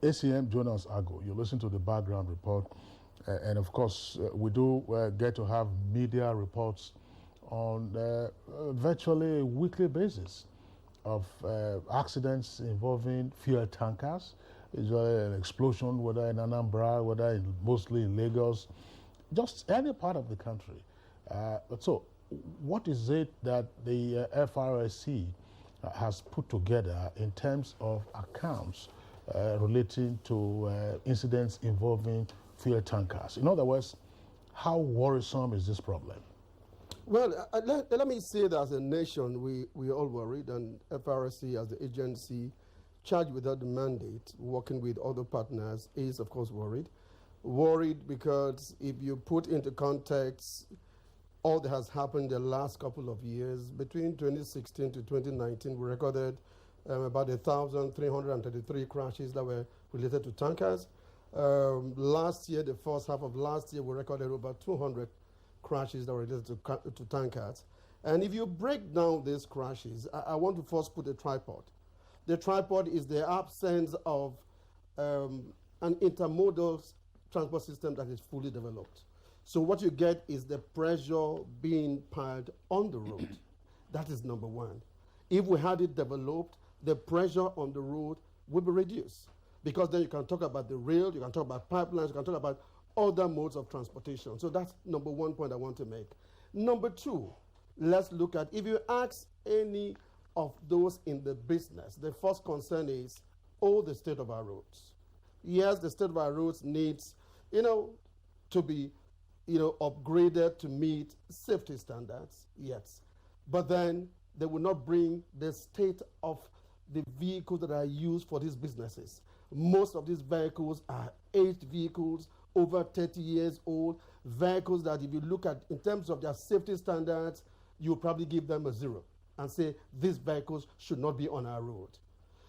ACM Jonas Ago, you listen to the background report, and of course, we do get to have media reports on virtually a weekly basis of accidents involving fuel tankers. Is an explosion, whether in Anambra, whether mostly in Lagos, just any part of the country. So, what is it that the FRSC has put together in terms of accounts relating to incidents involving fuel tankers? In other words, how worrisome is this problem? Well, let me say that as a nation, we are all worried, and FRSC as the agency charged with that mandate, working with other partners, is of course worried. Worried because if you put into context all that has happened the last couple of years, between 2016 to 2019, we recorded about 1,333 crashes that were related to tankers. Last year, the first half of last year, we recorded over 200 crashes that were related to tankers. And if you break down these crashes, I want to first put a tripod. The tripod is the absence of an intermodal transport system that is fully developed. So what you get is the pressure being piled on the road. That is number one. If we had it developed, the pressure on the road would be reduced, because then you can talk about the rail, you can talk about pipelines, you can talk about other modes of transportation. So that's number one point I want to make. Number two, let's look at, if you ask any of those in the business, the first concern is, the state of our roads. Yes, the state of our roads needs, to be, upgraded to meet safety standards, yes. But then they will not bring the state of the vehicles that are used for these businesses. Most of these vehicles are aged vehicles, over 30 years old, vehicles that if you look at in terms of their safety standards, you probably give them a 0 and say these vehicles should not be on our road.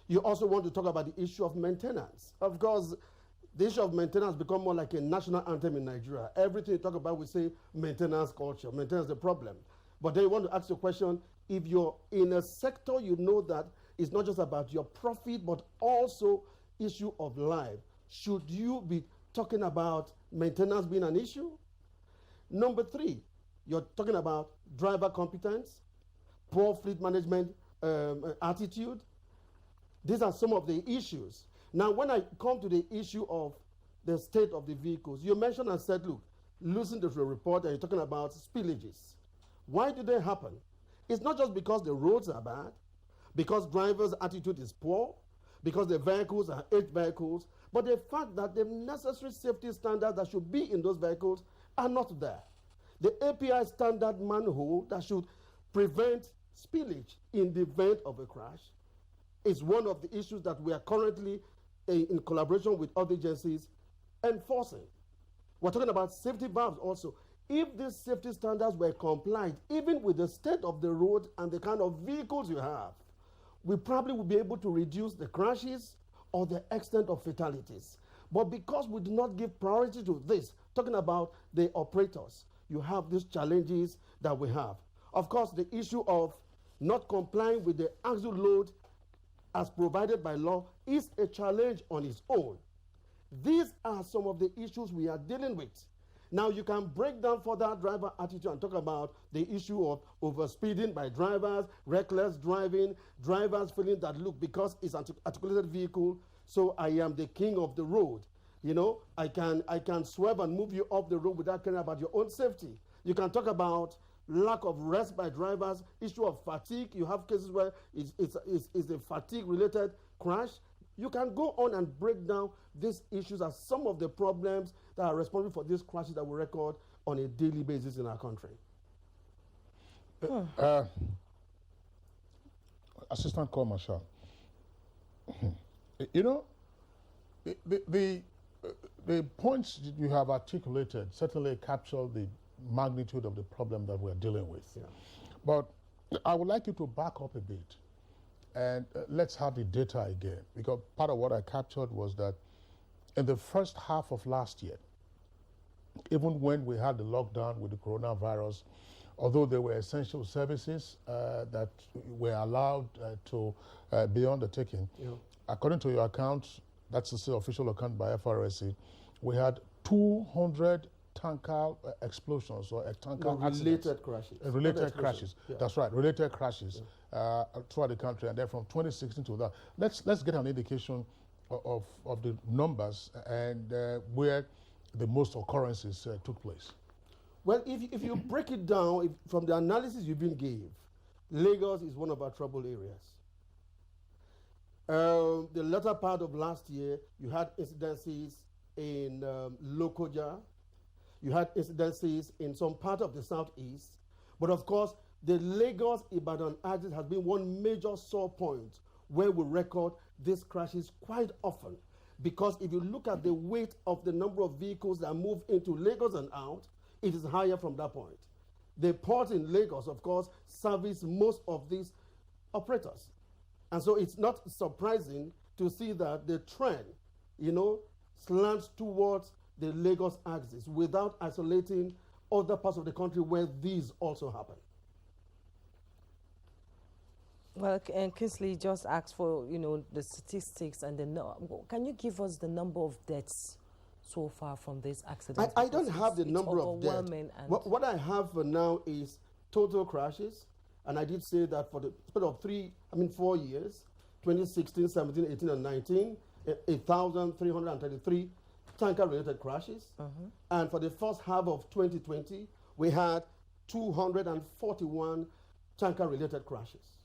You also want to talk about the issue of maintenance. Of course, the issue of maintenance become more like a national anthem in Nigeria. Everything you talk about, we say maintenance culture. Maintenance is the problem. But then you want to ask the question, if you're in a sector, you know that it's not just about your profit, but also issue of life. Should you be talking about maintenance being an issue? Number three, you're talking about driver competence, poor fleet management attitude. These are some of the issues. Now, when I come to the issue of the state of the vehicles, you mentioned and said, look, listen to the report and you're talking about spillages. Why do they happen? It's not just because the roads are bad, because drivers' attitude is poor, because the vehicles are aged vehicles, but the fact that the necessary safety standards that should be in those vehicles are not there. The API standard manhole that should prevent spillage in the event of a crash is one of the issues that we are currently, in collaboration with other agencies, enforcing. We're talking about safety valves also. If these safety standards were complied, even with the state of the road and the kind of vehicles you have, we probably would be able to reduce the crashes or the extent of fatalities. But because we do not give priority to this, talking about the operators, you have these challenges that we have. Of course, the issue of not complying with the axle load as provided by law is a challenge on its own. These are some of the issues we are dealing with. Now, you can break down further driver attitude and talk about the issue of overspeeding by drivers, reckless driving, drivers feeling that, look, because it's an articulated vehicle, so I am the king of the road. I can swerve and move you off the road without caring about your own safety. You can talk about lack of rest by drivers, issue of fatigue. You have cases where it's a fatigue-related crash. You can go on and break down these issues as some of the problems that are responsible for these crashes that we record on a daily basis in our country. Assistant Corps Marshal, the points that you have articulated certainly capture the magnitude of the problem that we're dealing with. Yeah. But I would like you to back up a bit and let's have the data again, because part of what I captured was that in the first half of last year, even when we had the lockdown with the coronavirus, although there were essential services that were allowed to be undertaken, according to your accounts, that's the still official account by FRSC, we had 200 tanker explosions or tanker accidents. Related crashes. Related crashes. Yeah. That's right, related crashes throughout the country, and then from 2016 to that. Let's get an indication of the numbers and where the most occurrences took place. Well, if you break it down, from the analysis you've been gave, Lagos is one of our trouble areas. The latter part of last year, you had incidences in Lokoja, you had incidences in some part of the southeast, but of course, the Lagos-Ibadan axis has been one major sore point where we record these crashes quite often. Because if you look at the weight of the number of vehicles that move into Lagos and out, it is higher from that point. The port in Lagos, of course, service most of these operators. And so it's not surprising to see that the trend, slants towards the Lagos axis without isolating other parts of the country where these also happen. Well, and Kingsley just asked for, the statistics and can you give us the number of deaths so far from this accident? I don't have the number of deaths. What I have for now is total crashes, and I did say that for the span of 4 years, 2016, 17, 18, and 19, 1,333 tanker-related crashes. And for the first half of 2020, we had 241 tanker-related crashes.